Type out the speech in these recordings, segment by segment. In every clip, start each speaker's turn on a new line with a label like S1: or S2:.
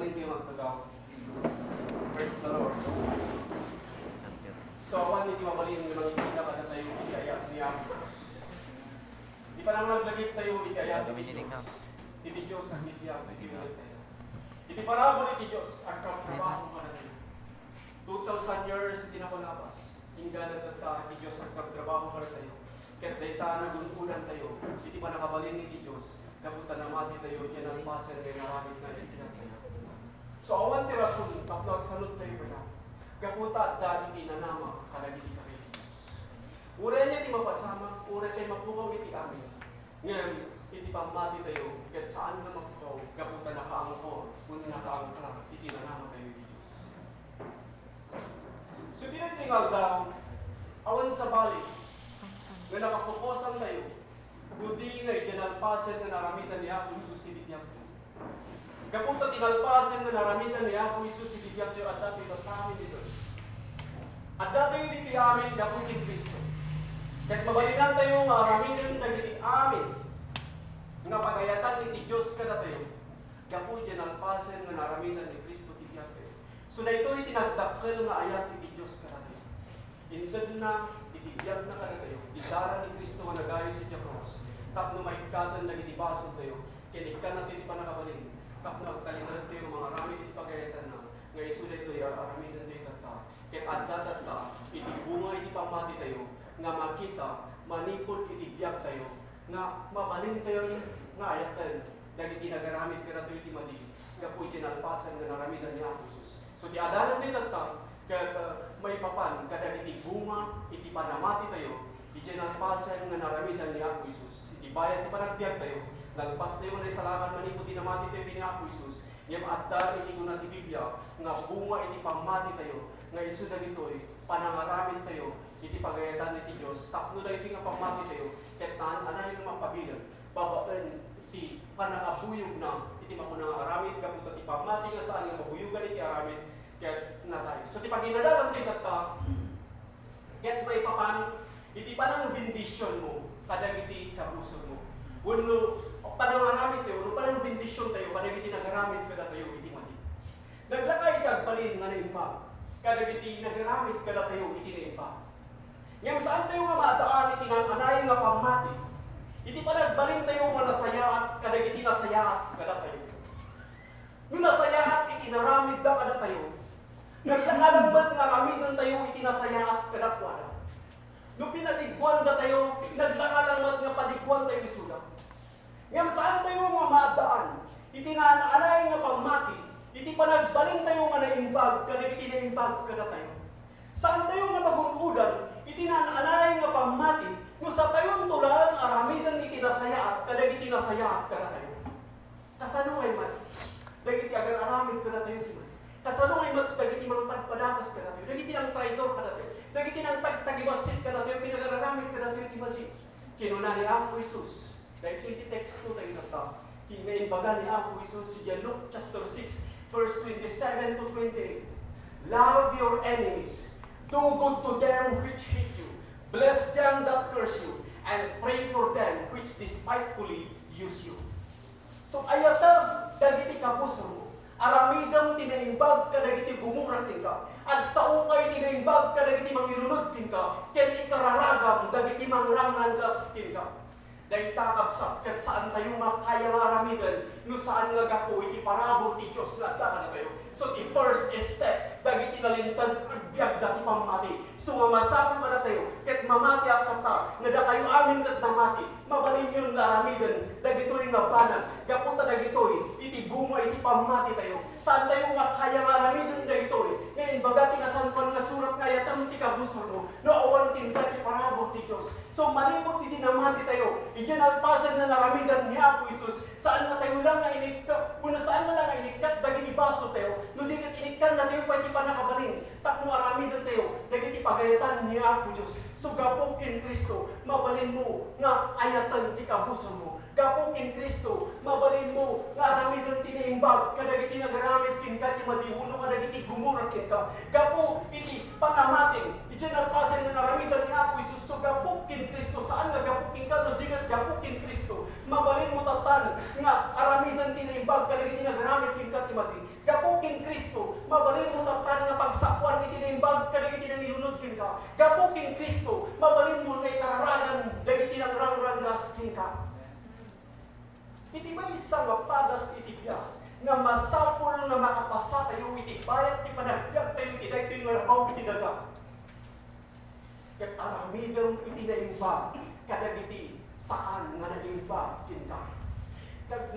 S1: mabalin kayo magtagaw. Praise the Lord. So, awan hindi mabalin ng mga isila kada tayo ikaya niya. Di pa naman naglagit tayo ikaya ni Diyos. Hindi Diyos ang hindi tayo. Hindi parabo ni Diyos ang trabaho para tayo. 2,000 years hindi na palapas. Hingga na ni Diyos ang trabaho para tayo. Kaya dahil naguntunan tayo, hindi pa nakabalin ni Diyos. Napunta na mati tayo, yan ang pasel kay naramit na itinataya. So awan ti rason, tapno agsanod tayo ba na? Kaputa dahil di na nama, kalagiti ka kay Diyos. Ura niya di mapasama, ura tayo mapukaw iti amin. Ngayon, hindi pa mati tayo, kahit saan na mapukaw, kaputa nakaang ko, kung nakaang ka, iti na nama tayo ni Diyos. So tinatingal daw, awan sa balik, na nakapokosan tayo, budi nga itinalpasan na naramitan ni Apo Isus ibigyan ko. Kapunta tinalpasan na naramitan ni Apo Isus ibigyan ko at dati kami dito. At dati yung diti amin, kapuntin Kristo. Kahit mabalikan tayo, maramitan na diti amin, nga pagayatan ni Diyos ka na tayo, kapuntin tinalpasan na naramitan ni Kristo ibigyan ko. So na ito itinagdakkel na ayat ni Diyos ka na tayo. Intad na, ibigyan na ka na tayo. Idara ni Kristo nga nagayo sa Diyos. Tapno maikatan na itibason tayo, kinikan natin di pa nakabalin. Tapno agtalinan tayo, mga rami di pagayatan na, nga isulit tayo, aramidan tayo tata. Kaya adda-tata, itibunga iti pamati tayo, nga makita, manipod itibiyag tayo, nga mabalin tayo, nga ayatan, dahil itinagamit ka na tayo itimadi, nga po itinalpasan na naramidan ni Apo Isus. So di adanan tayo tata, kaya may papan, kada itibunga, itipanamati tayo, itinalpasan nga naramidan ni Apo Isus. Ibayad ti panagbiag tayo, nagpas tayo na salamat manipod dinamati tayo kini Apo Isus. Ngem adda iti kunat ti Biblia nga bunga iti pamati tayo, nga isu dagitoy panangaramid tayo iti pagayatan ni Dios. Tapno da iti nga pamati tayo, ket anay nga mapabilan. Babaan iti panangabuyog na iti makunang aramid kaput ti pamati nga saan nga mabuyugan iti aramid ket natay. So ti paginadalan ti katta, ket may papan iti panang bendisyon mo, kadag iti kabusog mo. Uno, panangaramit tayo, uno panang bendisyon tayo, kadag iti nagaramit kada tayo iti mati. Naglakay kag balin nga naimbag, kadag iti nagaramit kada tayo iti naimbag. Ngam saan tayo nga maadaan iti nananay nga pamati, iti panagbalin tayo nga nasayaat, kadag iti nasayaat kada tayo. Nung nasayaat iti naramid da kada tayo, naglakalambat nga ramidan tayo iti nasayaat kada kwada. Nung pinaligwan na tayo, naglakalamat nga paligwan tayo isulat. Ngam saan tayo nga maadaan, iti nga anay nga pamati, iti panagbalin tayo nga naimbag, kada iti naimbag kada tayo. Saan tayo nga magungkudan, iti nga anay nga pamati, kung sa tayo tulan, aramidan iti nasayaat, kada iti nasayaat kada tayo. Kasano ay man, dagiti agar aramid kada tayo si man. Kasano ay man, dagiti mga padpadakas kada tayo, dagiti ang traidor kada tayo. Dagiti ng tagtagibasit ka na tayo, pinagararamit ka na tayo, timasi. Kinuna ni Apo Isus. Dahil iti text ko tayo na ito. Kinaimbaga ni Apo Isus, si Luke chapter 6, verse 27 to 28. Love your enemies. Do good to them which hate you. Bless them that curse you. And pray for them which despitefully use you. So ayatab, dagiti kapuso mo. Aramidang tinaimbag ka, dagiti gumurakin ka. At sa ukay tinaimbag ka, dagiti mangilunodkin ka. Ken ikararagam, dagiti mangrangan gaskin ka. Dahil takabsak, ket saan tayo makaya nga aramidan, no saan nga gapo, iti parabol ti Diyos na na tayo. So the first step, dagiti nalintad, agbyag dati pamati. So mamasakot pa na tayo, ket mamati at kata, nga da kayo amin kat namati, mabalin yun na aramidan, dagitoy nga banan, gaputa dagitoy, iti bunga, iti pamati tayo. Saan tayo nga kaya nga aramidan dagitoy, ngayon bagati nga saan pa nga surat kaya tamti ka busor mo, no awan tinda ti parabol ti Diyos. So malipot iti namati tayo, iti nagpasan na naramidan ni Apo Isus, saan na tayo lang nga inikkat, kung saan na lang nga inikkat, dagiti baso tayo, no di kat inikkat na tayo, pwede pa nakabalin, takno aramidan tayo, dagiti pagayatan ni Apo Diyos. So gapokin Kristo, mabalin mo, nga ayatan ti kabuson mo, gapokin Kristo, mabalin mo, nga aramidan ti naimbag, kadagiti nagaramit kin ka, ti madiuno, kadagiti gumurat kin ka, gapo, iti panamatin, iti nagpasan na naramidan ni Apo Isus. So gapokin Kristo, saan nga gapokin ka, no di nga gapokin Kristo, mabalin mo tatan, nga aramidan ti naimbag, kadagiti nagaramit kin ka, ti madi, ni Kristo, mabalin mo na ikararagan, dagiti ng rangrangas kinka. Iti ba isang padas itibya, nga masapol nga makapasa tayo, iti bayat, iti panagbiag tayo, iti dahi tayo nga labaw, iti daga. Kat aramidang iti naimba, kadagiti saan nga naimba kinka.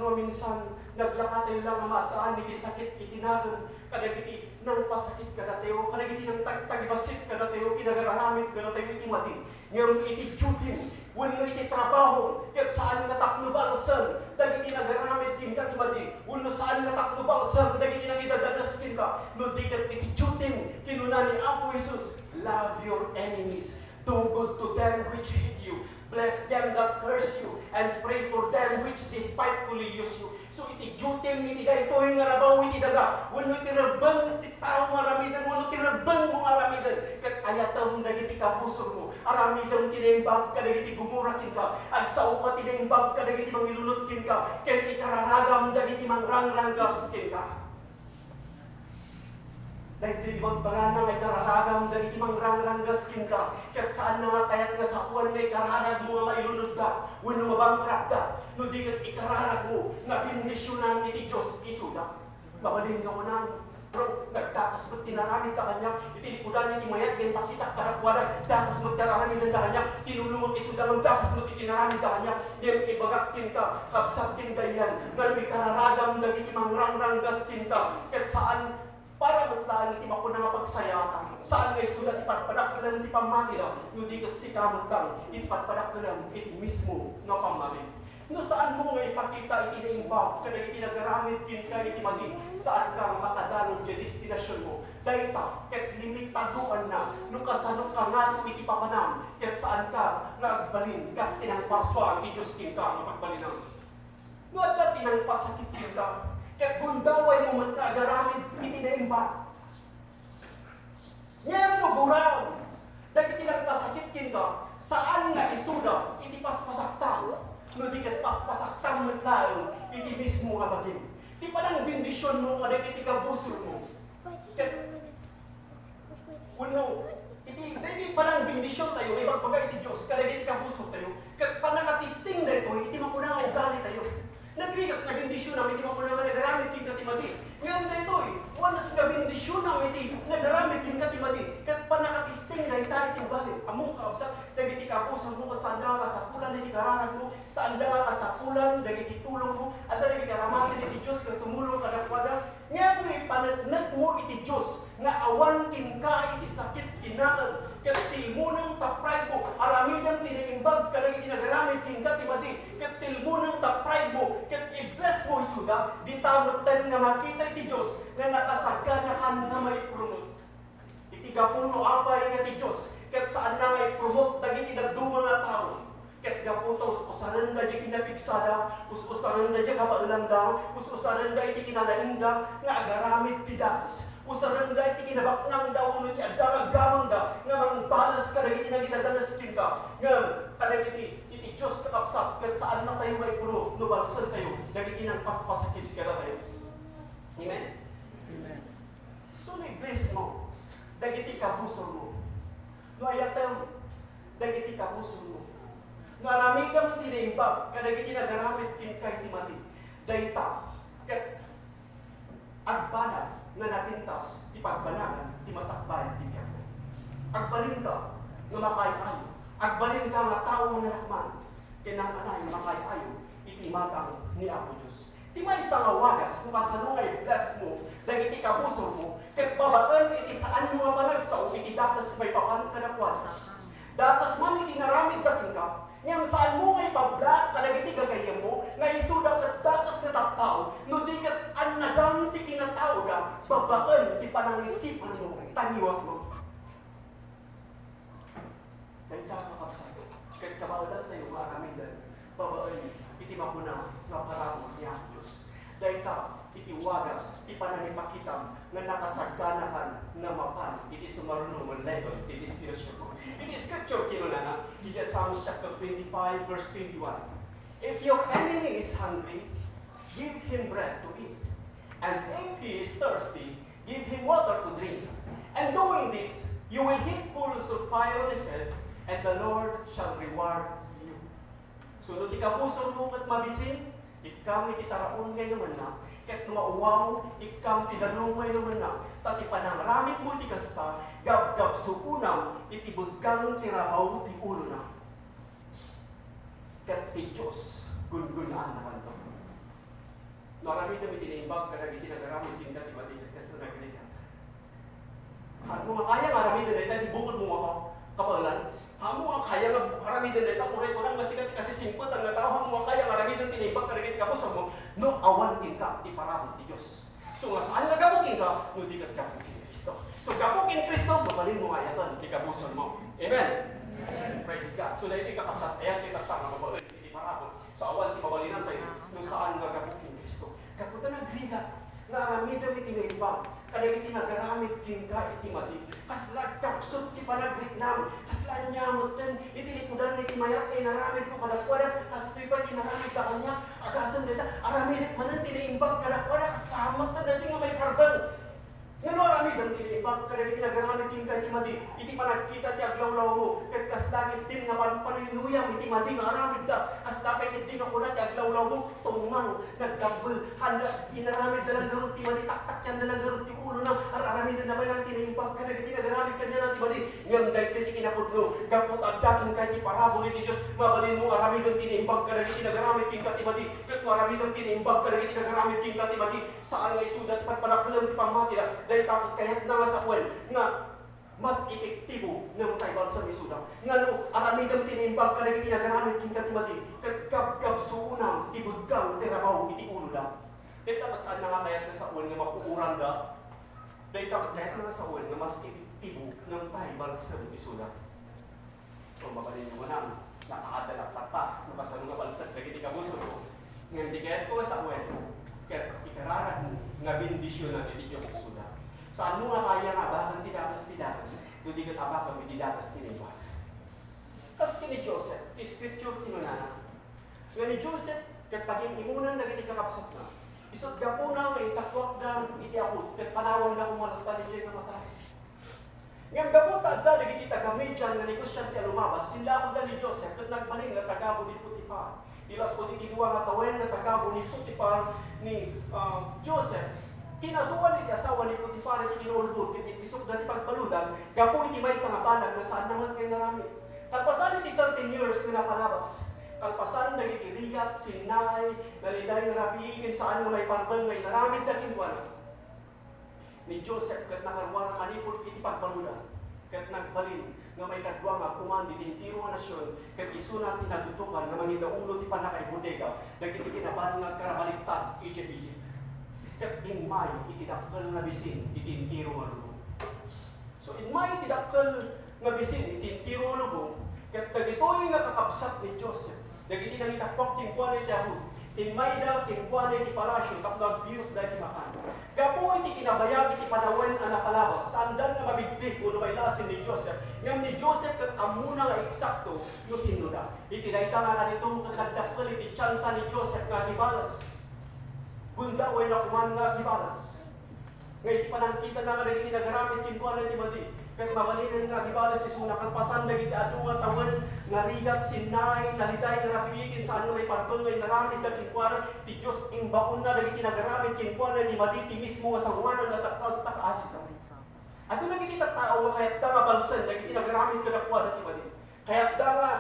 S1: No, minsan, naglaka tayo lang ang mataan, iti sakit, itinagan, kadagiti nang pasakit kada tayo, kadagiti nang tagibasit kada tayo, kinagaramit kada tayo, iti mati. Ngayon iti dutin, wano iti trabaho, kat saan nga taknubalsan, dagiti nagaramit kin ka ti mati, wano saan nga taknubalsan, dagiti nang idadanas kin ka, no di kat iti dutin, kinuna ni Apo Jesus, love your enemies, do good to them which hate you, bless them that curse you, and pray for them which despitefully use you. So iti dutim iti dayto yung arabaw iti daga. Wano iti rabang ti tao maramidan, wano iti rabang mong aramidan. Kat ayatam dagiti kapusor mo. Aramidan tinaimbag ka dagiti gumurakin ka. Agsaw ka tinaimbag ka dagiti mangilulutkin ka. Ket ikararagam dagiti mangrangranggas kin ka. Dahil ibang panganang ay kararagam dagiti mangrangranggas kin ka. Ket saan na nga kayat nga sakuan nga ikararag mo nga mailunod ka. Wano mabangkrap ka. No di kat ikararag mo nga bindisyonan iti Diyos isuda. Mabalin nga mo nang bro, nagdakas mo't tinaramid ka kanya, itinikudan iti mayat, ganyan pakita karakwala, dakas mo't tinaramid ka kanya, tinulungan isuda ng dakas mo't itinaramid ka kanya, yan ibagaktin ka, kapsatin ka yan, ngalo'y kararagam dagiti mangrangranggas kin ka, kat saan para matlaan iti mako nga pagsayatan. Saan ngay sulat ipatpadak ka lang iti pamati na, no di kat si kamutang, ipatpadak ka lang iti mismo nga pamati. No saan mo nga ipakita iti naimbag, kada iti nagaramit kin ka iti magi, saan ka makadalog di destinasyon mo. Dahil ta, ket limitaduan na, no kasano ka nga iti papanam, ket saan ka naasbalin, kas tinang parswa ang Diyos kin ka, mapagbalinam. No at ka tinang pasakit kin ka, ket gundaway mo magkagaramid iti naimbag. Ngayon mo buraw, dahil iti nagpasakit kin ka, saan na isuda, iti paspasakta. No di kat paspasaktam ng tao, iti mismo nga bagay. Di pa lang bindisyon mo kada iti kabusor mo. Kat, uno, iti pa lang bindisyon tayo, may bagbaga iti Diyos, kada iti kabusor tayo. Kat pa nakatisting na ito, iti makunang ugali tayo. Nagrigat na bindisyon namin, iti makunang nagaramit kin katimati. Ngayon na ito wanas nga bindisyon namin, iti nagaramit kin katimati. Kat pa nakatisting na iti ugali. Among kaabsat, dagiti kabusor mo, kat saan ka sa kulan, iti kararag mo, saan ka sa kulan, dagiti tulong mo, at dagiti karamatin iti Diyos, kat tumulong ka nakwada. Ngayon mo ipanagnak mo iti Diyos, nga awan kin ka iti sakit kinaan, kat tilmunang tapray mo, aramidang tinaimbag, kadagiti nagaramit kin katimati, kat tilmunang tapray mo, kat i-bless mo isuda, di tamutan nga makita iti Diyos, nga nakasaganahan nga may promote. Iti gapuno apay nga ti Diyos, kat saan na nga i-promote, dagiti nagduma nga tao. Ket gaputos usaran da di kinapigsada, usaran da di kabailan da, usaran da iti kinalainda nga agaramid pidas. Usaran da iti kinabaknang da uno ti adda gamang da nga mangbalas ka dagiti nagidadanas kin ka. Ngem kadagiti iti Dios kakapsat ket saan na tayo may puno no balsan tayo dagiti nang paspasakit kada tayo. Amen. Amen. So ni bless mo dagiti kabusor mo. No ayatem dagiti kabusor mo. Naramidang tinaimbag, kadagiti nagaramit kin kay timati. Dayta, ket agbana nga napintas, ipagbanangan, timasakbayan, tibiyak. Agbalin ka, nga makayayo. Agbalin ka nga tao nga nakman, kinanganay nga makayayo, itimatang ni Apo Diyos. Di may isang awagas, kung kasanungay bless mo, dagiti kabusor mo, ket babaan iti saan mo nga managsaw, iti datas may papan ka nakwasa. Datas man iti naramid dating ka, ngayong saan mo ngay pabla, kadagiti gagayam mo, nga isuda kat datas na tattao, no di kat anadang ti kinatao da, babaan ti panangisipan mo, taniwag mo. Dahil kakakapsat, kat kabaudan tayo maaramidan, babaan iti makuna nga paramo niya Diyos. Dahil iti wagas, iti pananipakitam, nga nakasaganakan nga mapan, iti sumarunong ang level, iti destinasyon mo. Iti scripture kinunana, iti Psalms chapter 25, verse 21. If your enemy is hungry, give him bread to eat. And if he is thirsty, give him water to drink. And doing this, You will heap coals of fire on his head, and the Lord shall reward you. Sunod ikapuso mo kat mabisin, ikam ititaraon kayo naman na, kat mauwaw, ikam tinalungay naman na, tat ipanangramit mo ti kasta, gab-gab sukunam, itibagkang tirabaw ti ulo na. Kat ti Diyos, gun-gunaan naman to. Marami kami tinimbag, karami tinagaramit, yung dati matigat, kasi na nagalitan. Ano nga kaya nga aramidan na ito, ibukod mo ako, kapalan. Hamo nga kaya nga aramidan na ito, kuray ko lang masikat kasi simpot ang natao, hamo nga kaya nga aramidan tinimbag, karagit ka po sa mo, no awantin ka, iparabot ti Diyos. So nga saan nga gabukin ka, no di ka gabukin Kristo. So gabukin Kristo, mabalin mo nga yan, di kabuson mo. Amen? Praise God. So na hindi kakapsat, ayan kita tanga, mabalin, hindi parabot. So awan, di mabalinan tayo, no saan nga gabukin Kristo. Kaputa nagrigat, na aramidan mi tinimbag, kadang iti nagaramit kin ka iti mati. Kasla kapsot ti panagritnam, kasla nyamot ten, iti likudan iti mayat ay naramit ko kadakwadat, kastoy pa ti naramit ka kanya, agasan nita, aramit manan tinaimbag kadakwadat, kaslamat na dati nga may karbang. Ngano aramid ang tinimbag, kadang iti nagaramit kin ka iti mati, iti panagkita ti aglawlaw mo, kat kaslakit din nga panuyuyam iti mati nga aramid da, kaslakit din nga kuna ti aglawlaw mo, tumang, nagdabel, handa, inaramid na lang garot ti mati, taktak yan na lang garot ti ulo na, aramid na naman ang tinimbag, kadang iti nagaramid kanya na ti mati, ngam dahil iti kinapudlo, gapot agdakin ka iti parabol iti Diyos, mabalin mo aramid ang tinimbag, kadang iti nagaramid kin ka ti mati, kat maramid ang tinimbag, kadang iti nagaramid kin ka ti mati, saan nga isudat, patpanakulang ti pamati na, dahil takot kahit na nga sa kwen, nga mas epektibo ng kaibal sa misuda. Nga no, aramidang tinimbag ka na ginagaramit king katimati, kagkab suunang, ibagkang tirabaw, iti ulo da. Dahil takot saan na nga mayat na sa kwen nga mapuuran da, dahil takot kahit na nga sa kwen nga mas epektibo ng kaibal sa misuda. So, mabalin mo na, nakakadalak tata, nabasan nga balsas, lagi di kabuso ko. Ngayon, di kahit ko sa kwen, kaya ikararan nga bindisyon na iti Diyos sa suda. Saan mo nga kaya nga bakang tidakas, hindi ka tabakang tidakas tinimba. Kas kini Joseph, ti scripture kinunana. Nga ni Joseph, kat paging imunan na iti kakapsat na, isot gapo na may takwak na iti ako, kat panawan na umalata ni Diyan na matay. Ngayon gapo taadda na iti tagamedyan nga negosyante lumabas, sila ko na ni Joseph, kat nagbaling na tagabo ni Potiphar. Ilas po iti duwa nga tawen na tagabo ni Potiphar ni Joseph. Kinasuan iti asawa ni Potiphar iti kinulbud, iti isok na iti pagbaludan, gapo iti may sa nga panag na saan naman kayo naramit. Kalpasan iti 13 years na napalabas. Kalpasan na iti rigat, sinay, naliday na rapiikin saan nga may parbang may naramit na kinwala. Ni Joseph kat nakarwara manipod iti pagbaludan, kat nagbalin nga may kadwa nga kumandi iti tiro nga nasyon, kat iso na tinadutukan nga mangida ulo ti panakay bodega, dagiti kinabahan nga karabaliktad, Egypt. Kat in May, itidakkel nga bisin, itintiro nga lubong. So in May, itidakkel nga bisin, itintiro nga lubong, kat dagitoy nga kakapsat ni Joseph, dagiti nang itakpok tingkuan iti Yahud, in May daw tingkuan iti palasyo, tapos birot dahil ti makan. Gapo iti kinabayag iti panawen ang nakalabas, sandan nga mabigbig o lumay lasin ni Joseph, ngam ni Joseph kat amuna nga eksakto, no sino da. Iti daita nga kanito, kakadakkel iti tsansa ni Joseph nga ibalas. Bunda way na kuman nga gibalas. Ngay ti panangkita na nga nagiti nagaramit kinkuan na ti madi. Ket mamalinan nga gibalas isu nakagpasan nagiti adu nga tawen nga rigat sinay naliday nga rapiikin saan nga may pardon nga naramit nga kinkuan ti Dios imbaon na nagiti nagaramit kinkuan na ti madi ti mismo nga sanguanan nga takasi kami. Ato nagiti tattao nga kahit da nga balsan nagiti nagaramit ka nakuan na ti madi. Kahit da nga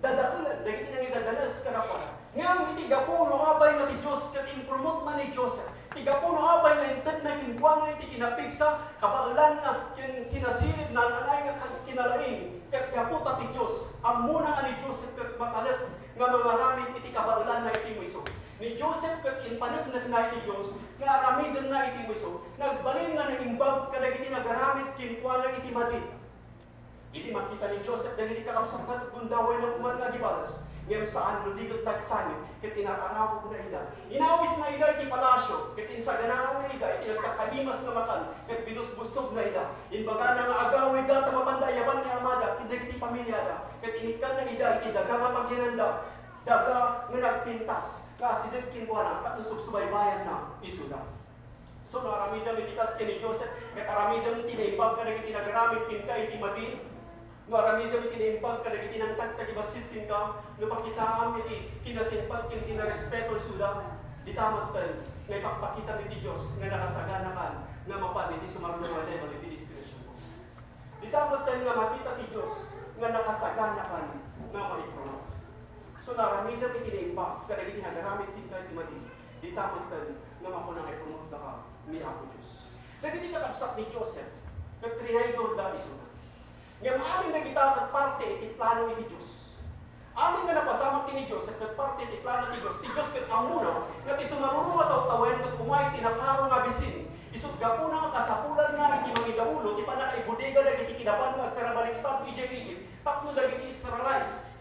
S1: dadakulan nagiti nang idadalas ka nakuan. Ngam iti gapuno abay nga ti Diyos kat in-promote man ni Joseph. Ti gapuno abay nga inted na kinkuan nga iti kinapigsa, kabailan nga kinasilid na anay nga kinalaing. Kat gaputa ti Diyos, amuna nga ni Joseph kat makalit nga mangaramid iti kabailan na iti miso. Ni Joseph kat inpanagnak na iti Diyos, nga aramidan na iti miso, nagbalin nga naimbag kadag iti nagaramid kinkuan nga iti mati. Iti makita ni Joseph dahil iti kakapsakat gundaway na kuman nga gibalas. Ngayon saan ludigot nagsanit, kat inakarawag na ida. Inawis na ida iti palasyo, kat insaganaw na ida, iti nagkakalimas na matan, kat binusbusog na ida. Inbaga na nga agaw ida, tamapandayaban ni Amada, kidag iti pamilyada, kat inikan na ida, iti daga nga pagginanda, daga nga nagpintas, kasi din kinbuana, kat nusubsubaybayan na isuda. So naramidam itikas kini Joseph, ket aramidam tinaimbag ka dagiti nagaramid kin ka iti madi. No aramidam tinaimbag ka dagiti nangtag tagibasit kin ka, no pakitaan iti kinasimpag kin kinarespeto suda. Ditamot ken ngay pakpakita iti Dios nga nakasagana kan nga mapan iti sumarno level iti destination mo. Ditamot ken nga makita ti Dios nga nakasagana kan nga maipromote. So naramidam tinaimbag ka dagiti nagaramid kin ka iti madi. Ditamot ken nga makunang ipromote ka ni Apo Diyos. Nagiti kakabsat ni Joseph, nagtrinaytor da isuna. Ngam amin na kita parte iti plano ni Diyos. Amin nga napasamak ni Joseph, parte iti plano ni Diyos. Ti Diyos ket amuna, nga ti sumaruruma taw-tawen, ket umay tinakaro nga bisin. Isut gapo na nga kasapulan nga iti mangidaulo, ti panakay bodega dagiti kinapan nga karabaliktad Egypt, tapno dagiti Israelites.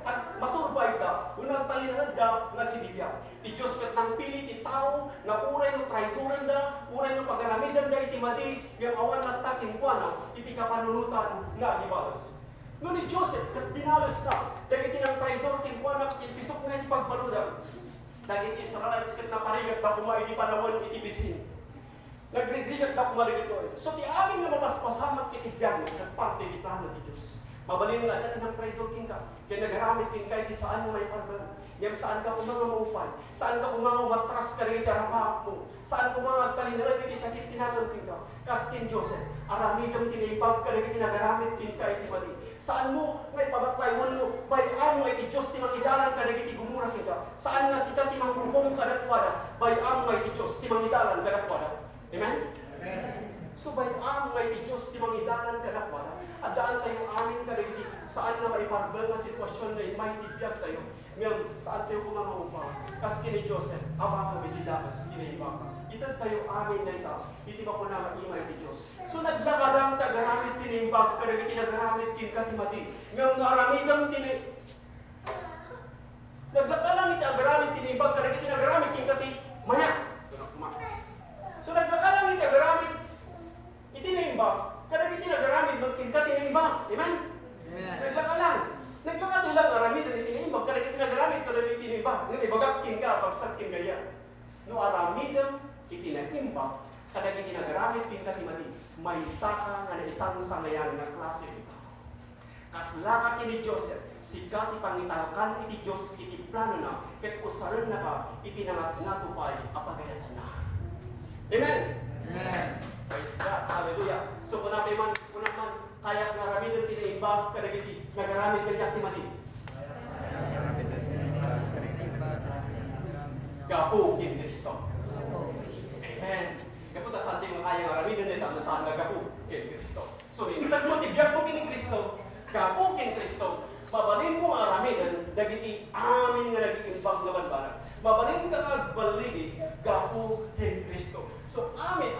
S1: At masurbay ka, unang talinahad da nga sinibya. Ti Diyos ket nang pili ti tao, nga uray no traituran da, uray no pagaramidan da iti madi, nga awan nagtakin kuana, iti kapanunutan nga gibalos. No ni Joseph ket binalos na, dagiti nang traitor kin kuana iti pisok nga iti pagbaludan. Dagiti Israelites ket naparigat da kumay iti panawon iti bisin. Nagrigrigat da kumay ito. So ti amin nga mapaspasamat iti biyan ket parte iti plano ti Dios. Mabalin nga dati ng traitor king ka. Kaya nagaramit king ka, iti saan mo may parban. Ngam saan ka kumanga maupay. Saan ka kumanga matras ka rin iti harapak mo. Saan kumanga talinarad iti sakit tinatang king ka. Kas king Joseph, aramidam tinaipag ka rin iti nagaramit king ka iti mali. Saan mo may pabatlaywan mo, bayang mo iti Diyos timang idalan ka rin iti gumura king ka. Saan nga sika timang rupong kadakwada, bayang mo iti Diyos timang idalan kadakwada. Amen? Amen. So bayang mo iti Diyos timang idalan kadakwada. At daan tayo amin ka rin saan na may parbal na sitwasyon na may tibiyag tayo. Ngayon, saan tayo kumangaupaw? Kas kini Joseph, abang kami didakas, kinaiba ka. Itag tayo amin na ita, iti ba ko na mag-imay ti Diyos. So naglakalang tagaramit tinimbag, kada nagaramit kin katimati. Ngayon naramidang naglakalang iti agaramit tinimbag, kada nagaramit kin kati maya. So naglakalang iti agaramit itinimbag, kada iti nagaramit magkin katinimbag. Amen? Naglakalang. Nagkakatulang aramid ang itinimbag, kada iti nagaramit kada iti tinimbag. Ngayon ibagak kin ka, pagsak kin gaya. No aramidang itinimbag, kada iti nagaramit kin katimati, may saka nga na isang sangayan na klase ito. Kaslaka kini Joseph, sikat ipangitalkan iti Diyos iti plano na, ket usaran na ka, iti natupay, apagayatan na. Amen? Amen. Praise God. Hallelujah. So kung namin man, kaya naramid ang tinaimbag, kada iti nagaramit kin katimati. Gapo kin Kristo. Amen. Kapunta sa ating kaya maraminan nito, ano saan nagapo kin Kristo. So, initag mo, tibiyag mo kin Kristo, gapo kin Kristo, mabalin mo araminan, dagiti amin nga nag-iimbag naman ba. Mabalin ka agbaligi, gapo kin Kristo. So, amin,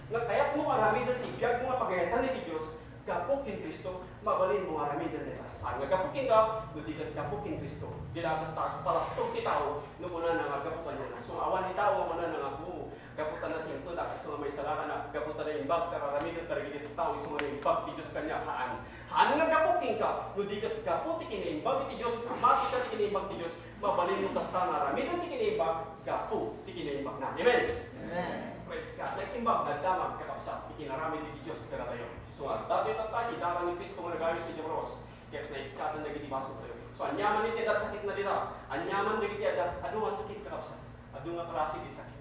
S1: nga kaya mo araminan, tibiyag mo nga pagayatan ni Diyos, gapo kin Kristo, mabalin mo araminan nila. Saan nga gapo kin ka, no di ka gapo kin Kristo. Dilagat ta, palastog ti tao, no muna nangagapuan niya na. So, awan ni tao, muna nangapu. Gaputan na siya ito, so may salakan na gaputan na imbag, kararamigan ka rin ito tao, so may imbag, ti Diyos kanya, haan. Haan nga gapukin ka, no di ka gaputi kinaimbag, ti Diyos, mati ka ti kinaimbag ti Diyos, mabalin mo ka naramigan ti kinaimbag, gapu ti kinaimbag na. Amen? Amen. Praise God. Nag-imbag, nagdamag, kakapsat, ikinarami ti Diyos, kada tayo. So, dati tatay, darang ni Cristo mga nagayo sa Diyos, kaya naikatan na giti baso tayo. So, anyaman ni tida sakit na dita, anyaman na giti ada, adu nga sakit kakapsat, adu nga klase di sakit.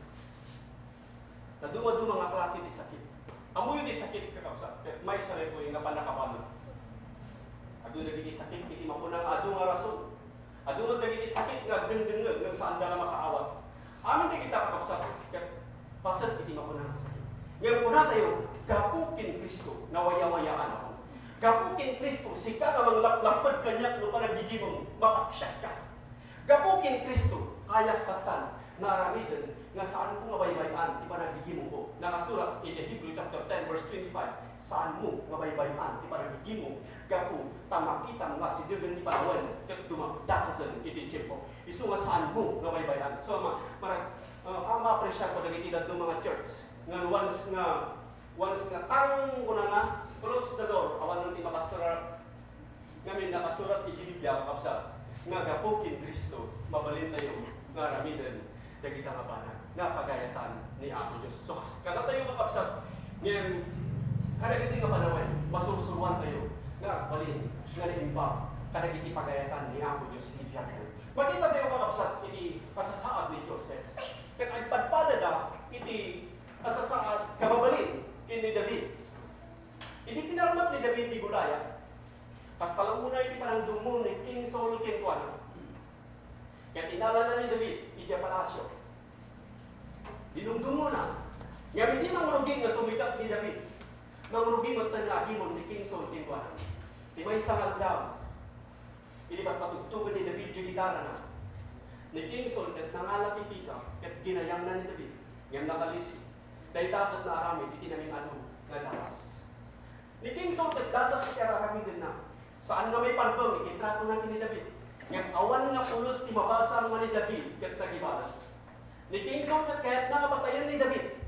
S1: Naduma-duma nga klase di sakit. Amuyo di sakit kakabsat. May sa rin po yung napanakapano. Ado naging sakit, iti mapunang ado nga rason. Ado nga naging sakit nga deng-dengag ng saan na makaawat. Amin na kita kakabsat. Pasat iti mapunang sakit. Ngayon po na tayo, gapukin Kristo na waya-wayaan ako. Gapukin Kristo, sika ka manglap-lapad kanyak no para bigimong mapaksyat ka. Gapukin Kristo, kaya katan, naramidan, nga saan ko nga baybayan, di ba nagiging mo ko? Nakasulat, in Hebrew chapter 10, verse 25, saan mo nga baybayan, di ba nagiging mo? Gapu, tamakita nga si Dugan di Palawan, kat dumagdakasan iti tiyempo. Iso nga saan mo nga baybayan. So, ma-appreciate ko dagiti dadto mga church, nga once nga tarong ko na nga, close the door, awan nang di makasulat, ngamin nakasulat iti Biblia, kapsat, nga gapukin Kristo, mabalin tayo, nga ramidan, dagita nga banag. na pagayatan ni Apo Diyos. So, kada tayo kakabsat, ngayon, kadagiti nga panawin, masursuruan tayo, nga balin, nga naimba, kadagiti pagayatan ni Apo Diyos, hibiyatan. Makita tayo kakabsat, iti kasasaad ni Joseph. Kaya ay padpada iti kasasaad, kababalin, ni David. Iti pinarmat ni David di Goliath. Kas talauna iti parang dumo ni King Saul ken kuana. Kaya tinala na ni David, iti palasyo. Dinumdumo na. Nga hindi nang rugi nga sumikat ni David. Nang rugi mo tanagimon ni King Saul ken kuana. Di may sangat daw. Ilipat patugtugan ni David yung gitara na. Ni King Saul, kat nangalap ipika, kat ginayang na ni David, ngayong nakalisi. Dahil takot na aramid, iti naming ano, nga daras. Ni King Saul, kat datas iti aramid na. Saan nga may parbang, ikitrato na ni David. Ngayong awan nga pulos, ti mabasa nga ni David, kat nagibalas. Ni King Saul, kat kahit nakapatayan ni David.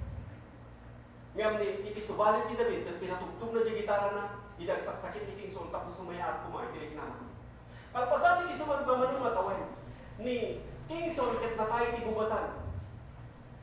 S1: Ngayong iti subalit ni David, kat pinatugtog na yung gitara na, idagsaksakin ni King Saul, tapos sumaya at kumaikilig naman. Kalpasan iti sumagmamanong matawin ni King Saul ket natay ti bubatan.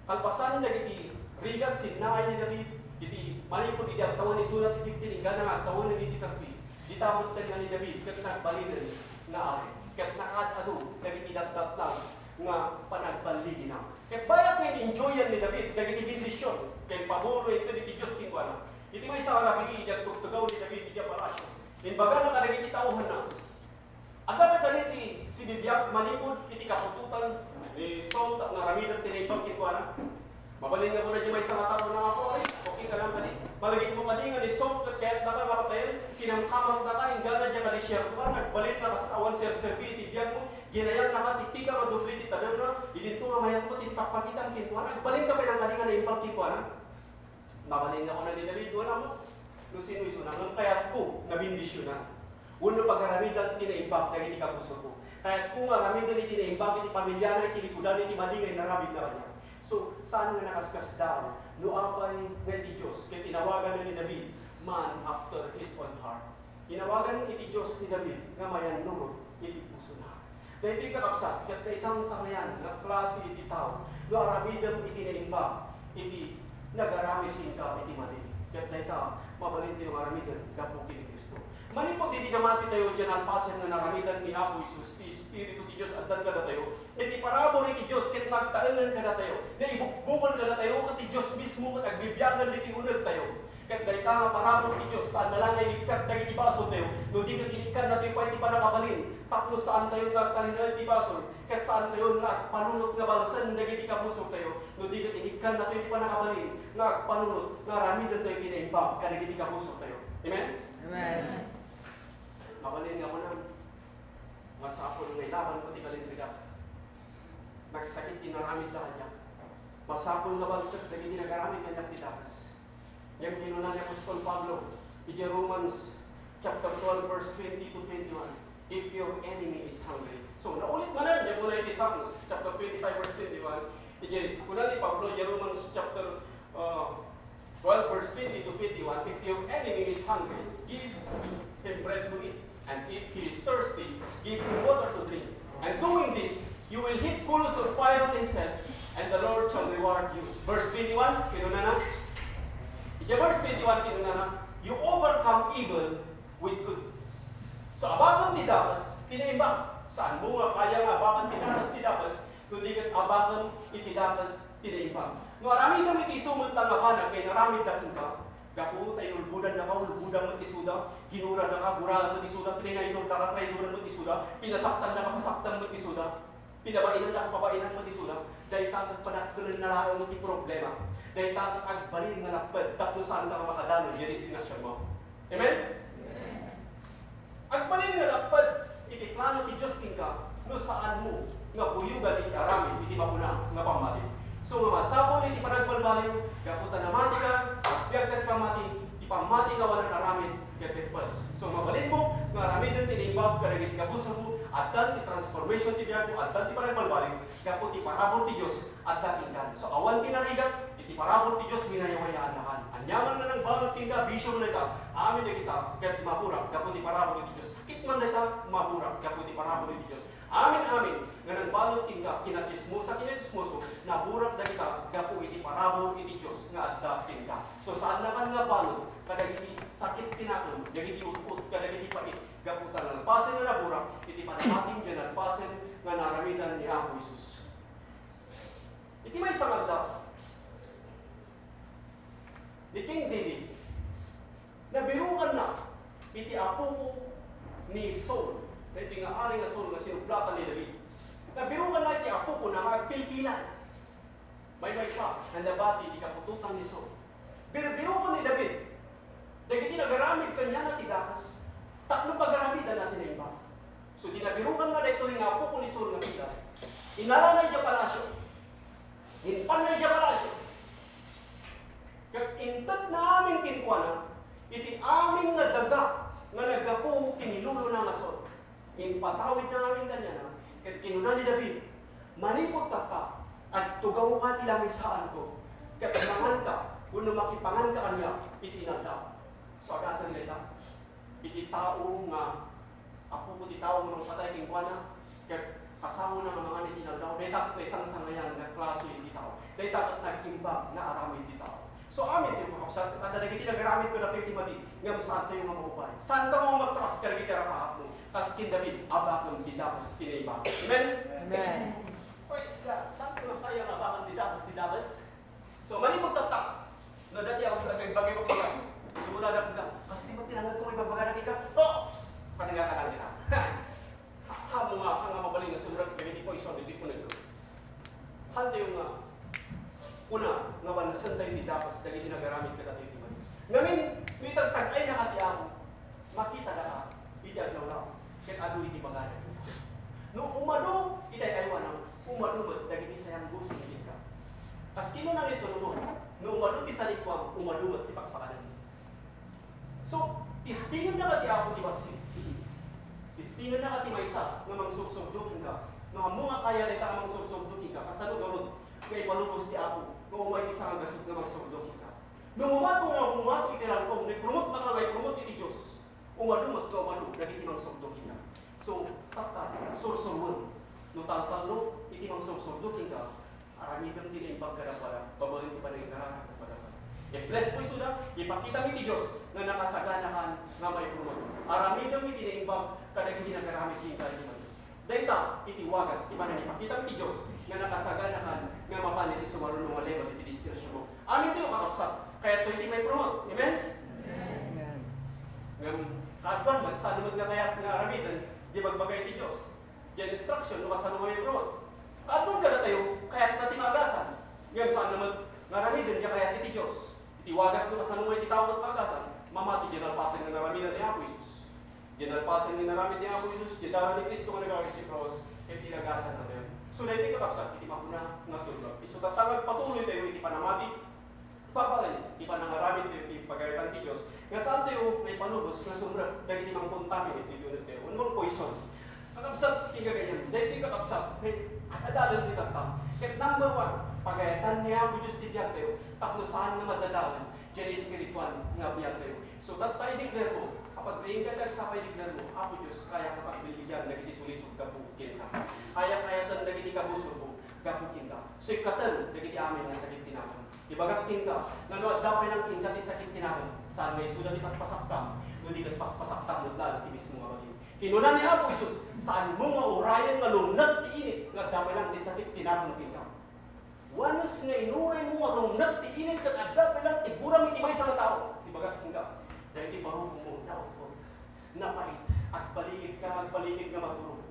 S1: Kalpasan dagiti rigat sinnaay ni David iti manipod iti agtawan ni sulat iti 15 ingana nga agtawan ni iti 30. Ditamot ten ni David ket nagbalinen na ari. Ket nakadado dagiti datdatlag nga panagbaligi na. Ket bayat nga enjoyan ni David dagiti bendisyon ket paboro ito iti Dios king kuana. Iti may sa arabigi iti tugtugaw ni David iti palasyo. Imbaga na kadagiti tawhan na. Ang dapat ganiti, si Bibiak manipod, iti kapututan ni Saul, at naramidan tinipag kitwana. Mabalin nga muna di may sangatap na ako, ay, okay ka lang kani. Malagit mo kani nga ni Saul, at kahit nakakapatayin, kinamkamang na tayo, gana dyan ka ni Sher, nagbalit na kasatawan ser-serbi, tibiyag mo, ginayang na ka, tipika ka dubli, titadar na, ilinto nga mayat mo, titipagpakitan kitwana. Nagbalin ka pa ng kani nga na impag kitwana. Mabalin nga ko na ni David, wala mo. Nung sinuiso na, nung kayat ko, nabindisyon na. Uno pag-aramidan iti naimbag, dahil iti kapuso ko. Kaya kung aramidan iti naimbag, iti pamilyana, iti likudan, iti maligay, naramid na kanya. So, saan nga nakaskas daw? Nuapay nga iti Diyos, kaya tinawagan na ni David, man after his own heart. Tinawagan iti Diyos ni David, nga mayan nurot, iti puso na. Dahil ito'y kakapsat, kaya isang sangayan, na klase iti tao, no aramidan iti naimbag, iti nagaramid ka, iti maligay. Kaya dahil mabalin tayo aramidan, kapukin ni Kristo. Manipod iti namati tayo dyan ang pasen na naramidan ni Apo Isus, ti Espiritu ti Diyos at dan kada tayo. Iti parabor iti Diyos, kit nagtaanan kada tayo. Na ibukbukan kada tayo, kat ti Diyos mismo, kat agbibiyagan iti unag tayo. Kat dahil nga parabor ti Diyos, saan na lang ay ikat dagiti baso tayo. No di kat inikan na tayo pa iti panakabalin. Tapos saan tayo nagtalinan iti baso. Kat saan tayo nagpanunot nga balsan dagiti kapuso tayo. No di kat inikan na tayo iti panakabalin. Nagpanunot, naramidan tayo kinaimbag, kadagiti kapuso tayo. Amen?
S2: Amen.
S1: Mabalin nga ko na, masapol nga ilaban ko ti kalindrigat. Nagsakit tinaramid na kanya. Masapol nga bagsak, dagiti nagaramid kanya ti dakas. Yang kinunan ni Apostol Pablo, in Romans chapter 12 verse 20 to 21. If your enemy is hungry. So, naulit man na, yung muna iti Psalms, chapter 25 verse 21. Kunan ni Pablo, in Romans chapter 12 verse 20 to 21. If your enemy is hungry, give him bread to eat. And if he is thirsty, give him water to drink. And doing this, you will heap coals of fire on his head, and the Lord shall reward you. Verse 21, kinuna na. Verse 21, kinuna na. You overcome evil with good. So, abakan ti dapas, tinaimbang. Saan mo nga kaya nga abakan ti dapas ti dapas, kundi kat abakan iti dapas, tinaimbang. Marami kami iti sumot lang abanag, kaya naramid dakin ka. Gapu tayo ulbudan na ka, ulbudan mo isuda, ginura na ka, gurahan mo isuda, trinaydor na ka, traydoran mo isuda, pinasaktan na ka, pasaktan mo isuda, pinabainan na ka, pabainan mo isuda, dahil tatag panagkulan na lang mo ti problema, dahil tatag agbalin na napad, tapos saan ka makadalo, yung destinasyon mo. Amen? Agbalin na napad, iti plano ti Diyos king ka, no saan mo, nga buyugan iti aramid, iti mapuna, nga pamati. So, masapon iti panagbalbalin, gaputan na mati ka, biag ka ipamati ka wala naramid, get pas. So, mabalin mo, nga ramidan tinimbag, karagit kabuso mo, at dan ti transformation ti biag mo, at dan ti panagbalbalin, gaput ti parabor ti Diyos, at dating kan. So, awan ti narigat, iti parabor ti Diyos, minayawayaan na kan. Anyaman na ng balot tinga, bisyo mo na ita, amin na kita, kat maburak, gaput ti parabor ti Diyos. Sakit man na ita, maburak, gaput ti parabor ti Diyos. Amin, amin. nga nang balot kinka kinachismosa kinachismoso naburak na kita gapu iti parabor iti Dios nga adda kinka. So saan naman nga balot kada iti sakit kinakon, dagiti utut kada iti pait gapu talangpasen nga naburak iti panamating janalpasen nga naramidan ni Apo Hesus. Iti may samagda ni King David nabiruan na iti apo ni Saul. Na iti nga ari nga Saul nga sinuplatan ni David. Nabiruan na iti apo ko na magpilpilan. May siya, nandabati iti kapututan ni Saul. Birubiruan ni David. Dagiti nagaramid kanya na tigakas. Takno pagaramidan natin na iba. So dinabiruan na dito yung apo ko ni Saul nga pila. Inala na iya palasyo. Hinpan na iya palasyo. Kag intat na aming kinkwana, iti aming nga daga nga nagapo kinilulo na masod. Inpatawid na aming kanya na, kag kinuna ni David, manipot ka at tugaw ka tilamisaan ko, kag mangan ka, kung makipangan ka kanya, iti nagda. So agasan nila, iti tao nga, apo ko ti tao nga patay kinkwana, kag kasama na mga iti nagda, dahil takot isang sangayan na klase iti tao, dahil takot nag-imbag na arami iti tao. So amin yung mga kapsat, kada nagiti nagaramit ko na kayo timadi, nga saan tayo mga maupay. Saan ka mga mag-trust ka nagiti rapahap mo? Kas kin David, abakang didakas kinaiba. Amen? Amen. Praise God. Saan ko kaya nga abakang didakas? So manipot tatak. No, dati ako bagay ko kaya. Lumuna na ka. Kasi di ba tinanggap ko ibabaga na kita? Oops! Patinga ka lang kita. Hamo nga, ang mabaling na sumurag, kaya hindi ko ison, hindi ko nagdo. Handa yung nga, una, nga bansan tayo didakas, dahil nagaramit ka tayo di ba? Ngamin, itagtag ay nakatiyago, makita na ka, hindi aglaw lang, kaya ado iti bagay. No, umado, itay aywan ang umadumad, dahil isayang gusin hindi ka. As kino na rin sunod, no umado, isalikwang, umadumad, ipagpakanan. So, istingin na katiyago di ba si? Istingin na katimaysa, nga mangsugsugdukin ka, nga mga kaya na ita nga mangsugsugdukin ka, kasano galod, kay palubos ti Apo, kung umay isang gasot na magsugdok kita. Nung umato itirangkong, nagpromot na ka, may promot iti Diyos. Umadumot ka, nagiti magsugdok kita. So, tata, sursurwon. Nung taltalo, iti magsugdok kita, aramidang din ang pagkarampara, pabalin ko pa na ikarang pagkarampara. I-bless po suda, ipakita mi ti Diyos na nakasaganahan nga may promot. Aramidang iti na imbang kadagiti nagaramit kita iti man. Dayta, iti wagas, iba na ipakita mi ti Diyos nga nakasaganahan nga mapanit iti sumarunong nga level iti diskrasyon mo. Amin ito yung kakapsat. Kaya ito iti may promote. Amen? Amen. Ngam, kadwan, saan naman nga kaya nga aramidan, di magbagay iti Diyos. Diyan instruction, no kasano nga may promote. Kadwan ka na tayo, kaya natin magasan. Ngam, saan naman nga aramidan, di kaya iti Diyos. Iti wagas, no kasano nga iti tao at magasan, mamati diyan alpasan nga naramidan ni Apo Isus. Diyan alpasan nga naramid ni Apo Isus, diyan dara ni Cristo nga nagawin si Cross, iti nagasan na tayo. So, dahil iti kakapsat, iti makuna nga tulog. Iso tatangag patuloy tayo, iti panamati, papagay, iti panangaramit tayo, iti pagayatan ti Diyos. Nga saan tayo may panubos, nga sumra, dahil iti mang puntamin, iti dunod tayo. Unmang poison. Kakapsat, iti ganyan. Dahil iti kakapsat, may adalan iti kakta. Kaya number one, pagayatan niya ang Diyos ti biyak tayo, takno saan nga madadalan, dyan ay spiritual nga biyak tayo. So, dat tayo declare mo, kapag rin ka nagsapay declare mo, Apo Diyos, kaya kapag biligyan, nagiti sulisog ka po, kita. Kaya tan nagiti kabusor ko, gapukin ka. So ikatan, nagiti amin nga sakit tinapon. Ibagakin ka, nanood dapat ng kinka ti sakit tinapon. Saan may sudan ni paspasaktam, hindi ka paspasaktam, naglaan, tibis mo nga maging. Kinunan ni Apo Isus, saan mo nga urayan nga lunat ti init, nga dapat lang ti sakit tinapon kinka. Wanos nga inuray mo nga lunat ti init, kag dapat lang ti buram iti may sa tao. Ibagakin ka, dahil ti barufo mo, napait, at baligid ka, magbaligid nga matulog.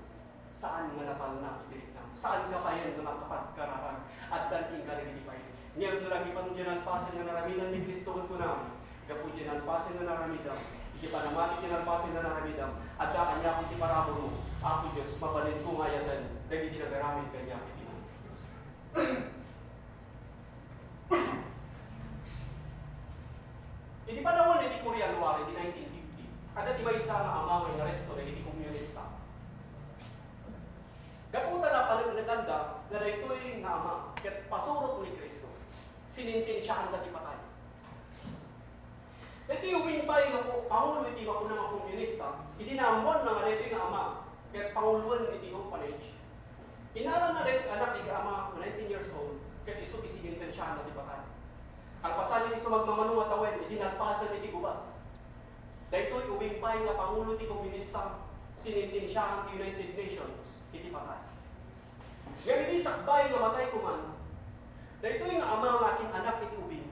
S1: Saan nga napal na itirik na? Saan ka pa yan nga makapagkararan? At danking ka nagiti pa yun. Ngayon na lagi pa dyan ang pasin nga naramidan ni Kristo ko namin. Gapo dyan ang pasin nga naramidam. Iti panamatik dyan ang pasin nga naramidam. At kanya akong ti paramo mo. Ako Diyos, mabalin ko nga yatan. Dagiti nagaramid kanya. Iti panahon iti Korean War, iti 1950. Kada di ba isa nga ama nga resto, iti komunista. Gaputa na palinaganda na ito'y nga ama, kat pasurot ni Kristo. Sinintensyahan ka ti patay. Iti uwing pa yung pangulo iti ako ng komunista, iti naamon na nga ito nga ama, kat panguluan iti orphanage. Inaral na rin anak ni ama 19 years old, kasi iso isigin siya na tibakan. Ang pasalin iso magmamano at awen, idinagpasan ni Tiguba. Dahito'y ubing pay nga Pangulo ti Komunista, sinintin siya ang United Nations, itibakan. Ngayon hindi sakbay nga matay kuman, dahito'y nga ama ng aking anak iti ubing,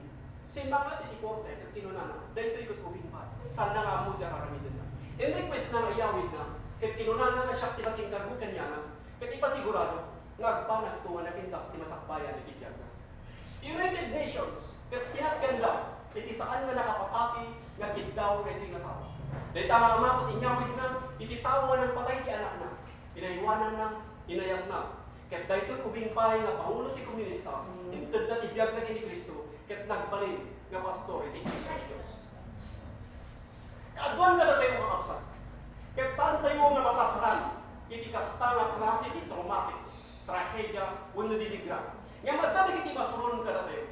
S1: sinmangat iti korte, at tinunana, dahito'y ikot ubing pa, saan na nga mo dararamidan na. In request na mayawid na, kaya tinunana na siya tibaking kargukan niya na, kaya ipasigurado, ngagpanag tuwa na pintas ti masakbayan iti biyag na. United Nations, kaya pinaganda, iti saan nga nakapapati, nga kiddaw, iti nga tao. Dahil tama ama, pati inyawid na, iti tawa ng patay ti anak na, inaiwanan na, inayag na. Kaya dahito'y ubing pay nga Pangulo ti Komunista, intad na tibiyag na kini Kristo, kaya nagbalin nga pastor, iti Kristo Diyos. Kaagwan nga na tayo makapsan. Kaya saan tayo nga makasaran, iti kasta nga klase iti traumatic, trahedya, uno didigra. Nga madami iti masuron ka na tayo.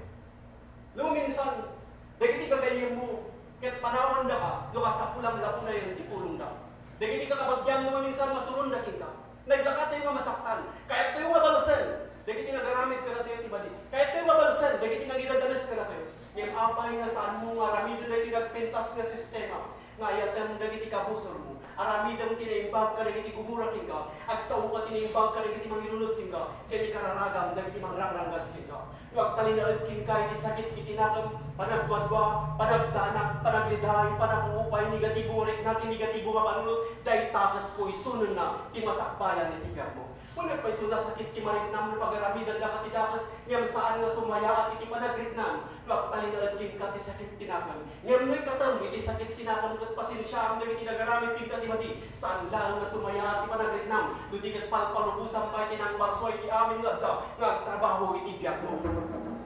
S1: Nung minsan, dagiti kagayin mo, kaya panawan na ka, doon ka sa pulang-lapon na yun, ipulong na. Dagiti kakabagyam nung minsan masuron na kita. Naglaka tayo nga masaktan. Kahit tayo mabalsan, dagiti nagaramid ka na tayo tibali. Kahit tayo mabalsan, dagiti nagidadalas ka na tayo. Yung apay nga saan mo nga ramido na tinagpintas nga sistema. Nga yatang dagiti kabusor mo. Aramidang tinaimbag ka, dagiti gumurakin ka. Agsaw ka tinaimbag ka, dagiti mangilulutin ka. Kaya di kararagam, dagiti mangrangrangas ka. Magtalinaad kin ka, iti sakit itinakam, panagwadwa, panagdanak, panaglidahay, panakungupay, negatibo rik na, negatibo nga panunod, dahil takat ko isunan na, imasakbayan iti biyag mo. Kung pa'y suna sakit timarik nam, pag-aramidan na katidakas, ngam saan nga sumaya at iti panagrit nam, magtalinaad kin ka, iti sakit tinakam. Ngam mo'y katam, iti sakit tinakam, kat pasinsya ang iti nagaramid kin katimati, saan lang nga sumaya at iti panagrit nam, ludigat palpalubusan pa iti nang barsway, iti amin ladda, nagtrabaho iti biyag mo.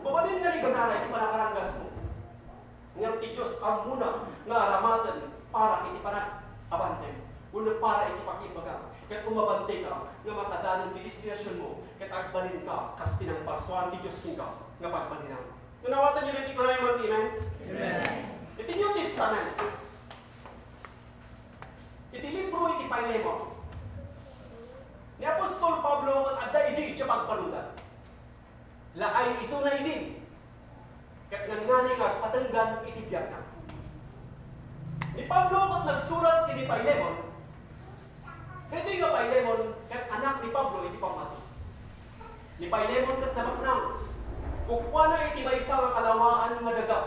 S1: Pabalin nga rin gagara, iti panakarangas mo. Ngayon ti Diyos ang muna nga aramatan para iti panag-abante. Uno para iti pakimbaga. Kat umabante ka, nga makadanon ti inspirasyon mo, kat agbalin ka, kas pinangparsuan ti Diyos ka, nga pagbalinan. Tunawatan nyo rin iti ko na yung mantinan? Amen. Iti New Testament. Iti libro iti Philemon. Ni Apostol Pablo at adda idi siya pagpalutan. Laay iso na idin. Kat nangani nga patanggan iti biyag na. Ni Pablo at nagsurat kini Philemon. Ito yung Philemon, kat anak ni Pablo iti pamati. Ni Philemon kat namaknang. Kukwa na iti maysa nga kalawaan nga daga.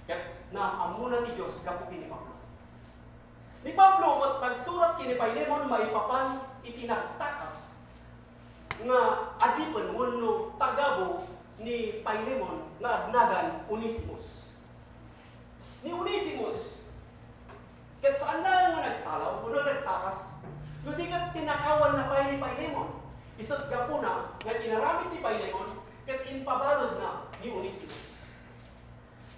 S1: Kat naamuna ti Diyos kapukin ni Pablo. Ni Pablo at nagsurat kini Philemon maipapan iti nagtakas nga adipan wenno tagabo ni Philemon nga adnagan Onesimus. Ni Onesimus, ket saan na nga nagtalaw, kuno nagtakas, kundi kat tinakawan na pay ni Philemon. Isat gapuna nga tinaramid ni Philemon, ket inpabalod na ni Onesimus.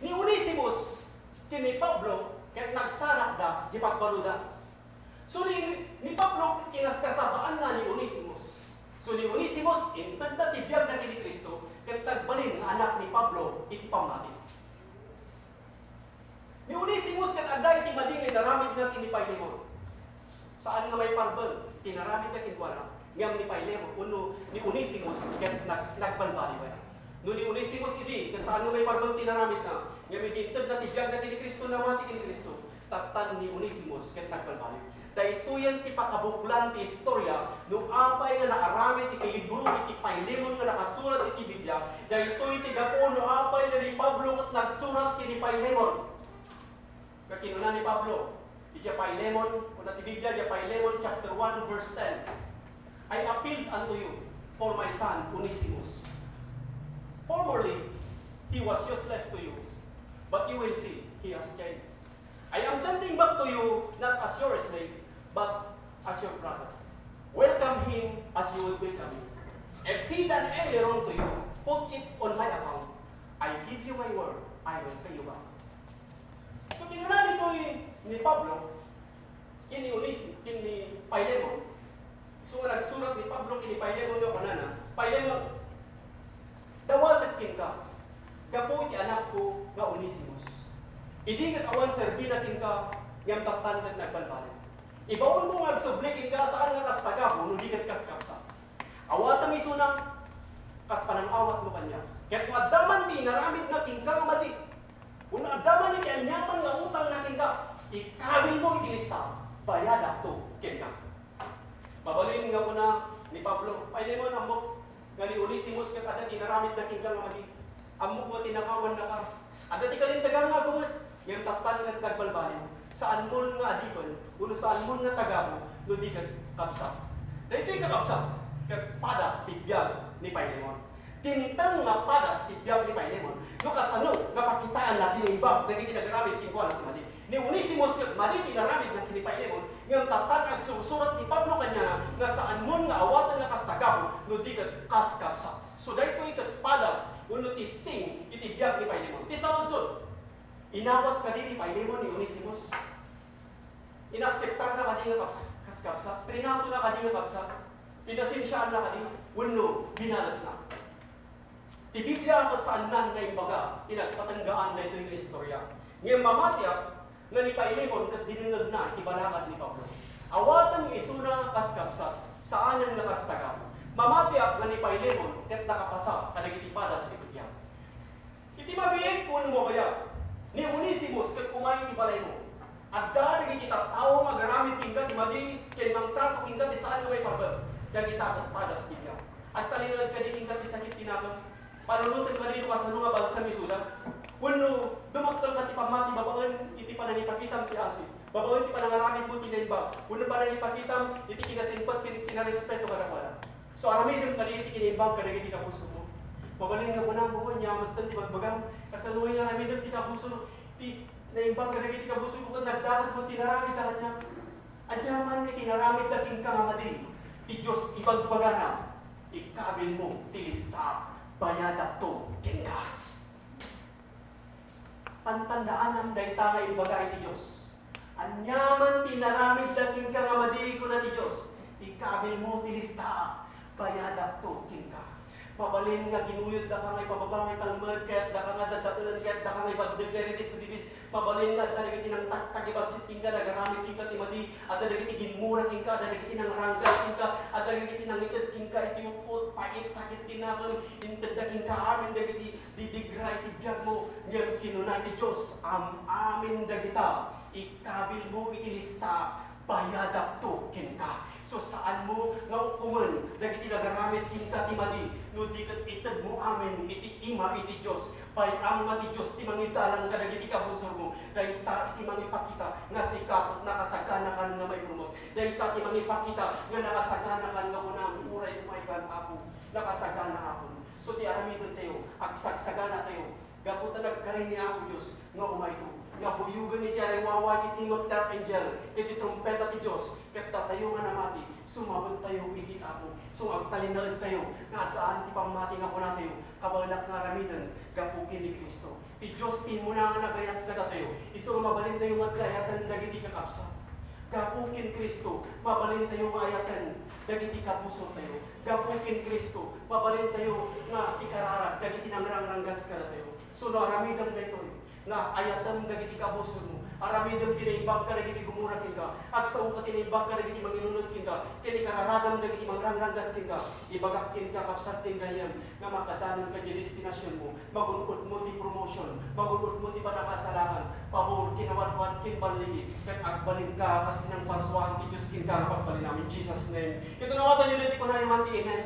S1: Ni Onesimus, kini Pablo, ket nagsarak da di pagbaluda. So ni Pablo, kinaskasabaan na ni Onesimus. So ni Onesimus, intad na tibiyag na kini Kristo, ket tagbalin nga anak ni Pablo, iti pamati. Ni Onesimus, ket adda iti madingay naramid na kini Philemon. Saan nga may parbal, tinaramid na kinkuana, ngam ni Philemon, uno ni Onesimus, ket nagbalbali ba. No ni Onesimus idi, ket saan nga may parbal tinaramid na, ngam itintad na tibiyag na kini Kristo, namati kini Kristo, tatan ni Onesimus, ket nagbalbali. Dahito ti pakabuklan ti istorya, nung apay nga nakaramit iti libro iti Philemon nga nakasurat iti Biblia, dahito iti gapo no apay nga ni Pablo at nagsurat kini Philemon. Kakinuna ni Pablo, iti Philemon, kuna ti Biblia, iti Philemon chapter 1 verse 10. I appealed unto you for my son Onesimus. Formerly, he was useless to you, but you will see, he has changed. I am sending back to you not as your slave, but as your brother. Welcome him as you would welcome me. If he done any wrong to you, put it on my account. I give you my word, I will pay you back. So kinunan ito ni Pablo, kini Philemon. So nagsurat ni Pablo kini Philemon yung kanana, Philemon, dawatagkin ka, gapo iti anak ko nga Onesimus. Idi kat awan serbinatin ka, ngam taktan kat nagbalbalik. Ibaon mo nga agsublikin ka saan nga kas tagabo, no di kat kas kapsa. Awatan mi sunang kas panang-awat mo kanya. Kaya kung adaman di naramid na kingkang mati. Kung adaman ni kaya nyaman nga utang na kingka, ikabil mo itilista, bayad to kingka. Pabalin nga po na ni Pablo, pwede mo nambok nga ni Onesimus kat ada di naramid na kingkang mati. Amok mo tinakawan na ka. Ada di kalintagang nga kumat. Yung tapan nga tagbalbalin. Saan mo nga adipon, uno saan mo nga tagabo, no di ka kapsat. Dahil di ka kapsat, kaya padas tibiyag ni Pailemon. Tintang nga padas tibiyag ni Pailemon. No kasano, nga pakitaan natin yung ibang, na hindi nagaramid kinkuha natin mali. Ni Onesimus kat mali tinaramid ng kini Pailemon, nga tatang ag susurat ni Pablo kanya, nga saan mo nga awatan nga kas tagabo, no di ka kas kapsat. So dahil ko ikat padas, uno tisting, itibiyag ni Pailemon. Tisawad-sod. Inawat ka din ni Pailemon ni Onesimus. Inakseptar na ka din nga kaskapsa. Prinato na ka din nga kapsa. Pinasensyaan na ka din. Wano, binalas na. Ti Biblia at saan na nga imbaga, tinagpatanggaan na ito yung istorya. Ngayon mamatyak, nga ni Pailemon kat dinungag na, ibalakad ni Pablo. Awatan ng isuna kaskapsa, saan ang nakastagap. Mamatyak nga ni Pailemon, kat nakapasa, kanagitipadas ipagyan. Iti mabiit po nung mabaya. Ni Onesimus kat kumain ni balay mo. At dahil kita tao magaramit tingkat di madi ken mang trato tingkat di saan way parbab. Dagi takot padas niya. At talinod ka di tingkat di sakit tinabang. Panunutan ka dito kasano nga balsa misuda. Wenno dumaktal ka ti pamati babaen iti panangipakitam ti asi. Babaen ti panangaramit mo tinayba. Wenno panangipakitam iti kinasimpat kinarespeto kada wala. So aramidem ka di iti kinaibag kada iti kapuso mo. Mabaling nga muna mo niya magtan ti bagbagang kasaluoy nga aramidem ti kapuso ti naimbang ka nagiti kapuso ko nagdakas mo tinaramid ka kanya. Adyaman ni tinaramid na king kangamadi. Ti Diyos ibagbagana. Ikabil mo tilista bayada to king ka. Pantandaan ang dayta nga ibagay ti Diyos. Anyaman tinaramid na king kangamadi ko na ti Diyos. Ikabil mo tilista bayada to king ka. Pabalin nga ginuyod da ka nga ipababangay talmad kaya't da ka nga dadatulan kaya't da ka nga ibagdagaritis madibis pabalin nga da nagiti ng tagibasit king ka nagaramit king ka timadi at da nagiti ginmura king ka da nagiti ng ranggas king ka at da nagiti ng itad king ka iti upot pait sakit tinakam intad da king ka amin da nagiti didigra iti biyag mo ngayon kinunay ti Diyos amin da kita ikabil mo iti lista bayadak to king ka. So saan mo nga ukuman dagiti nagaramit kinka ti madi no di ket ited mo amen iti ima iti Dios payam ti Dios ti mangitalang kadagiti kabusor mo dayta iti mangipakita nga sikapot nakasagana kan nga may promot dayta ti mangipakita nga nakasagana kan nga kunang uray umayban apo nakasagana apo so ti aramidon tayo agsagsagana tayo gaputa nagkarini ako Dios nga umayto nga buyugan iti ariwawa iti tingot na angel iti trumpeta ti Diyos ket tatayo nga namati sumabot tayo iti apo so agtalinaed tayo nga daan ti pamati nga kuna tayo kabalak nga ramidan gapukin ni Kristo ti Diyos ti muna nga nagayat kada tayo iso mabalin tayo magayatan dagiti kakapsa gapukin Kristo mabalin tayo maayatan dagiti kapuso tayo gapukin Kristo mabalin tayo nga ikararag dagiti nangrangrangas kada tayo so naramidan daytoy nga ayatan dagiti kabuson mo aramidem tinaibag ka dagiti gumura kinka at sa uka tinaibag ka dagiti manginunod kinka kini kararagam dagiti mangrangrangas kinka ibagak kinka kapsat tingayan nga makadanon ka di destinasyon mo magunod mo ti promotion magunod mo ti panakasalangan pabor kinawanwan kin baligi ket agbalin ka kasi nang parswahan ti Dios kinka nga pagbalin namin Jesus name ket nawatan yo diti kunayo man ti amen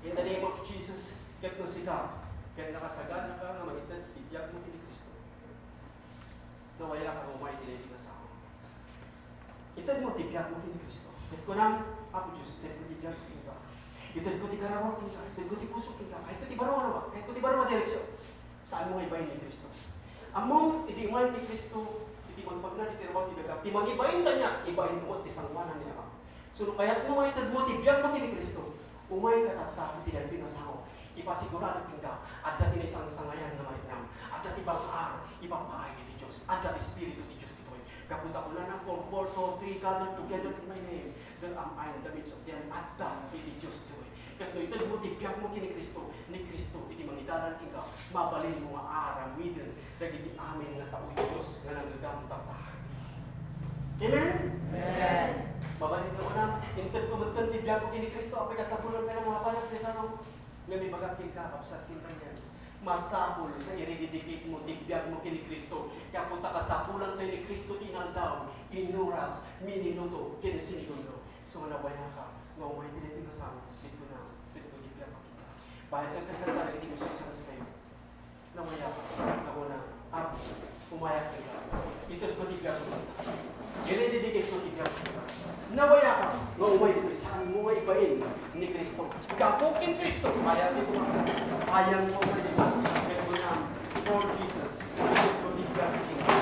S1: in the name of Jesus ket no sika ket nakasagana ka nga magitad tibiyag mo kini Kristo nawala ka umay dili ti kasama itad mo tibiyag mo kini Kristo ket kunang ako Dios ket mo tibiyag kinka itad ko ti karawak kinka itad ko ti puso kinka kahit ti baro kahit ko ti baro direksyon saan mo ibayin ni Kristo among iti man ni Kristo iti magpagna ti tirawak ti daga ti magibayin kanya ibayin mo ti sangwanan niya so kayat mo itad mo tibiyag mo kini Kristo umay katata ti dalbi nga sao ipasigurado kinka at dati na isang sangayan na maitnam at dati bang ipapahay ni Diyos at dati Espiritu ni Diyos ito'y kapunta ko na ng 4, 3 gathered together in my name then am I in the midst of them at dati ni Diyos ito'y kato ito mo tibiyag mo kini Kristo ni Kristo iti mangidalan kinka mabalin mo nga aramidin dagiti amin nga sa uy Diyos nga nagagamtang tahan Amen?
S2: Amen.
S1: Babalik na una, intip ko magkantibyan ko kini Kristo, apay kasapulan ka ng mga panag kay sanong nga may bagakin ka, kapsakin ka niyan. Masahol na i-rededicate mo, tigbiyag mo kini Kristo. Kaya punta ka sa pulang tayo ni Kristo, inandaw, inuras, minuto, kinasinigondo. So manaway na ka, nga umay dilitin ka sa dito na, dito tigbiyag mo kita. Bahit ang kagkata, hindi mo siya saras kayo. Namaya ka, ako na, umayak ka. Ito ko tigbiyag mo kita. I-rededicate mo tigbiyag mo kita. Nawaya ka, nga umay dito, saan mo ibain ni Kristo. Kapukin Kristo, kaya dito mga ayang mo umay dito. Kaya na, Lord Jesus, ito ko tigbiyag mo kita.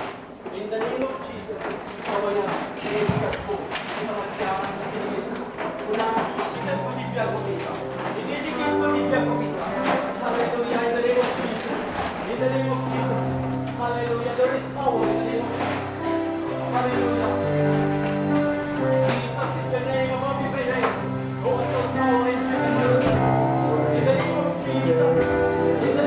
S1: In the name of Jesus, ikaw na, i-rededicate mo, ipamagyaman sa Kristo. Una, ito ko tigbiyag mo kita. I-dedicate ko tigbiyag mo kita. Hallelujah, in the name of Jesus. In the name of Jesus. Hallelujah, there is power in the name of Jesus. Hallelujah. Jesus is the name above every name. Who has all power in heaven and earth. In the name of Jesus. In the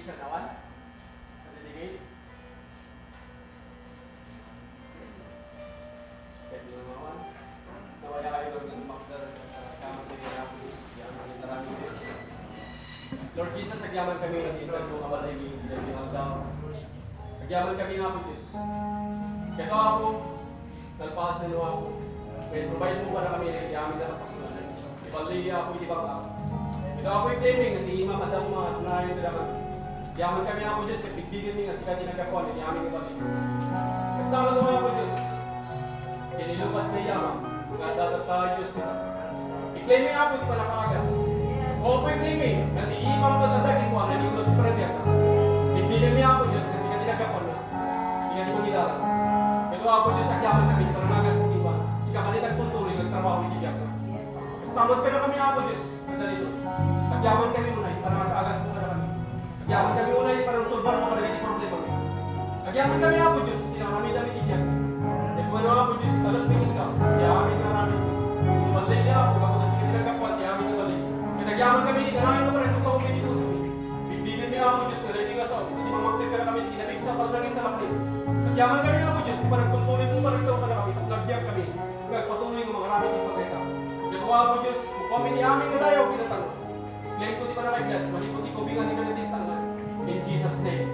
S1: siya nawan? Sa delegate? Kahit mo naman. Nawaya kayo Lord ng makdar at kamang tayo na po Diyos. Yaman ng maraming Diyos. Lord Jesus, nagyaman kami ng ilan mo kabalay ng sila ng hanggang. Nagyaman kami nga po Diyos. Kaya ako, nalpasan mo ako. Kaya provide mo para kami na yamin na kasakulan. Ibalili ako, ibang ako. Ito ako yung claiming, hindi imamadang mga tunayan nila kami. Yaman kami ako Diyos, kaya bigbigan niya sikat tinagapuan, hindi amin ibalili. Kasi tama naman ako Diyos. Kinilupas na yaman, magadatat sa Diyos nila. I-claiming ako, di pa nakaagas. O ako yung claiming, hindi imam ko tatagin ko, hindi ulos pa rin yan. Bigbigan niya ako Diyos, kasi sikat tinagapuan na. Sikat di mangidaran. Ito ako Diyos, sa yaman kami, di pa nangagas kong iba. Sikat manitag pultuloy, nagtrabaho hindi diyan ka. Kasi tamad ka na kami ako Diyos. Ganda dito. Nagyaman kami unay, para mag-agas mo na kami. Nagyaman kami unay, para masolbar mo talaga yung problema mo. Nagyaman kami ako Diyos, hindi na kami dami diyan. Nagbuwan ako Diyos, talas tingin ka. Yamin ka namin. Iwalay niya ako, ako na sige tinagkapuan, yamin yung walay. Kaya nagyaman kami, hindi ka namin naman sa saong pinituso. Bigbigan niya ako Diyos, ready nga sa hindi mamagtid ka na kami, kinabig sa palagin sa laklit. Nagyaman kami ako Diyos, di pa nagpultulit mo, paragsaw ka na kami, nagyang kami. Patuloy ng mga maraming ipagkita. Gagawa ako Diyos, kung kami ni amin ka tayo, pinatang. Claim ko di pa na kay-bless, malipot ko bingan ni ka natin sa naman. In Jesus' name.